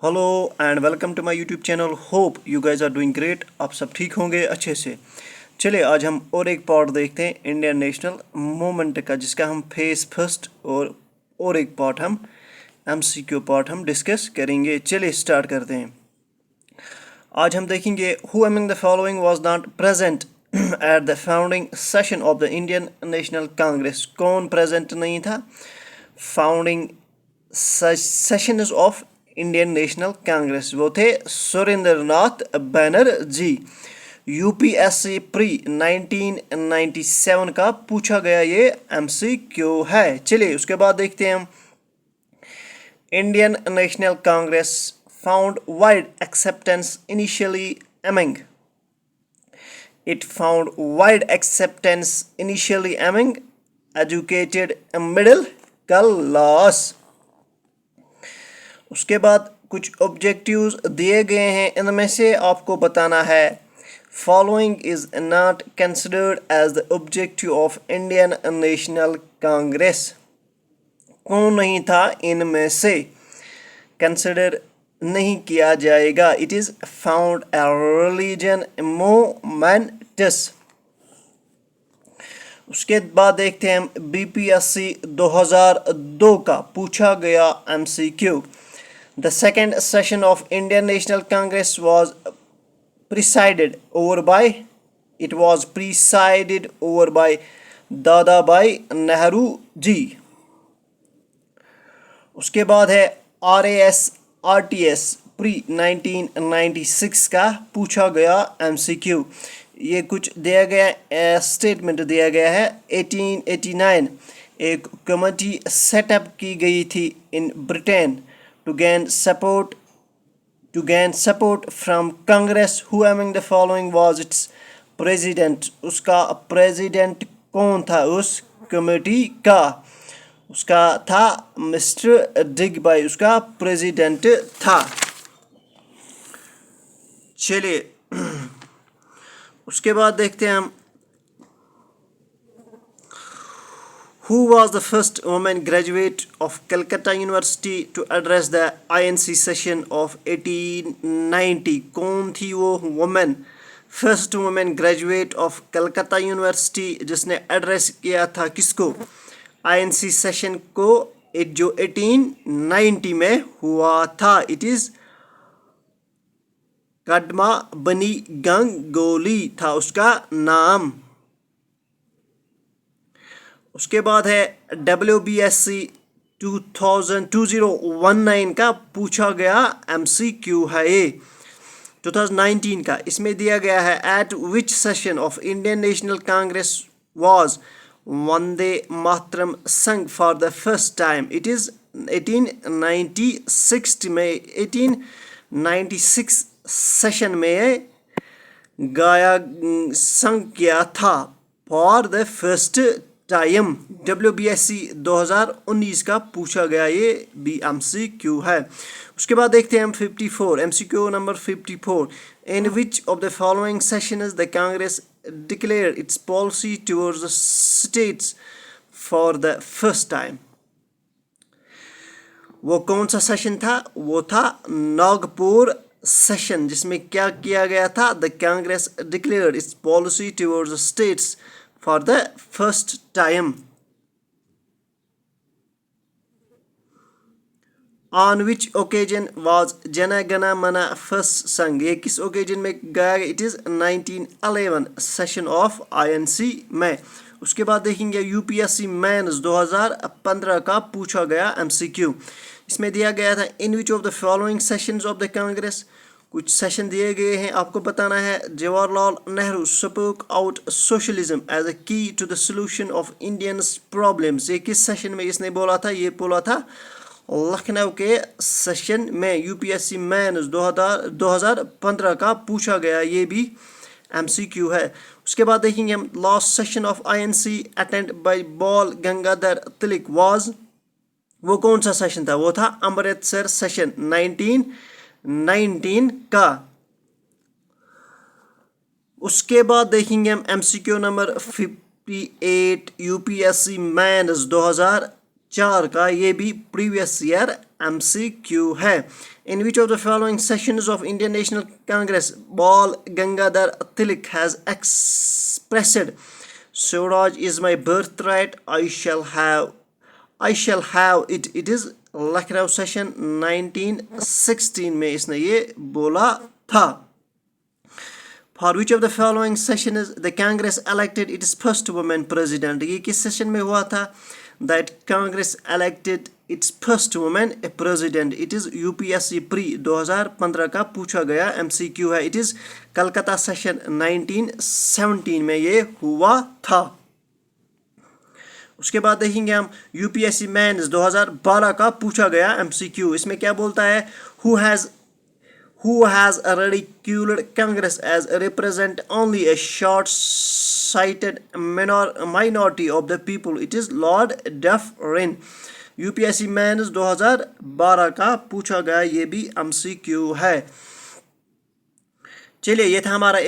Hello and welcome to my YouTube channel. Hope you guys are doing great. आप सब ठीक होंगे अच्छे से। चलिए आज हम और एक पार्ट देखते हैं इंडियन नेशनल मूवमेंट का, जिसका हम फेज फर्स्ट और एक पार्ट हम एमसीक्यू पार्ट हम डिस्कस करेंगे। चलिए स्टार्ट करते हैं। आज हम देखेंगे who among the following was not present at the founding session of the Indian National Congress. कौन प्रेजेंट नहीं था founding session of Indian National Congress? वो थे सुरेंद्र नाथ बनर्जी। यूपीएससी प्री 1997 का पूछा गया ये एमसीक्यू है। चलिए उसके बाद देखते हैं हम। Indian National Congress found wide acceptance initially among educated middle class। उसके बाद कुछ ऑब्जेक्टिव्स दिए गए हैं, इनमें से आपको बताना है following is not considered as the objective of Indian National Congress. कौन नहीं था इनमें से कंसिडर नहीं किया जाएगा? It is found a religion momentous. उसके बाद देखते हैं हम बीपीएससी 2002 का पूछा गया MCQ. The second session of Indian National Congress was presided over by दादा भाई नेहरू जी। उसके बाद है RAS-RTS प्री 1996 का पूछा गया एमसीक्यू। ये कुछ दिया गया स्टेटमेंट दिया गया है। 1889 एक कमेटी सेटअप की गई थी in Britain to gain support from Congress. Who among the following was its president? उसका प्रेसिडेंट कौन था उस कमेटी का? उसका था मिस्टर डिगबॉय, उसका प्रेसिडेंट था। चलिए उसके बाद देखते हैं हम Who was the first woman graduate of Calcutta University to address the INC session of 1890? कौन थी वो women, first women graduate of Calcutta university, जिसने एड्रेस किया था किसको? आईएनसी सेशन को, जो 1890 में हुआ था। इट इज कदमा बनी गंगोली था उसका नाम। उसके बाद है WBSC 2019 का पूछा गया एमसीक्यू है ये 2019 का। इसमें दिया गया है at which session of Indian National Congress was Vande Mataram sung for the first time? It is 1896 में 1896 सेशन में गाया संग किया था for the first time. WBSC 2019 का पूछा गया ये भी एमसीक्यू है। उसके बाद देखते हैं हम 54 MCQ number 54। In which of the following sessions the Congress declare it's policy towards the states for the first time? वो कौन सा सेशन था? वो था नागपुर सेशन, जिसमें क्या किया गया था? The Congress declared it's policy towards the states for the first time. On which occasion was Jana Gana Mana first sung? ये किस occasion में गाया गया? It is 1911 session of INC में। उसके बाद देखेंगे यूपीएससी मेंस 2015 का पूछा गया एमसीक्यू। इसमें दिया गया था in which of the following sessions of the Congress. कुछ सेशन दिए गए हैं, आपको बताना है। Jawaharlal Nehru spoke out socialism as a key to the solution of Indians problems. ये किस सेशन में इसने बोला था? ये बोला था लखनऊ के सेशन में। यूपीएससी मेंस 2015 का पूछा गया, ये भी एमसीक्यू है। उसके बाद देखेंगे हम last session of INC attend by Bal Gangadhar Tilak was. वो कौन सा सेशन था? वो था अमृतसर सेशन 1919 का। उसके बाद देखेंगे हम एमसीक्यू नंबर 58 यूपीएससी मेंस 2004 का, ये भी प्रीवियस ईयर MCQ है. In which of the following sessions of Indian National Congress Bal Gangadhar Tilak has expressed Swaraj is my birthright, I shall have it. It is Lucknow session 1916 में इसने ये बोला था. For which of the following session is the Congress elected its first woman president? ये किस session में हुआ था? That Congress elected its first woman president. It is UPSC pre 2015 का पूछा गया MCQ है. It is कलकत्ता सेशन 1917 में ये हुआ था. उसके बाद देखेंगे हम UPSC मेंस 2012 का पूछा गया MCQ. इसमें क्या बोलता है? Who has ridiculed Congress as represent only a short-sighted minority of the people? It is Lord Dufferin. UPSC mains 2012 का पूछा गया, ये भी MCQ है. चलिए, ये था हमारा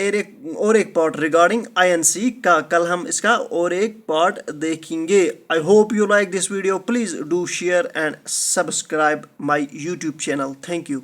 और एक पार्ट रिगार्डिंग INC का. कल हम इसका और एक पार्ट देखेंगे. I hope you like this video. Please do share and subscribe my YouTube channel. Thank you.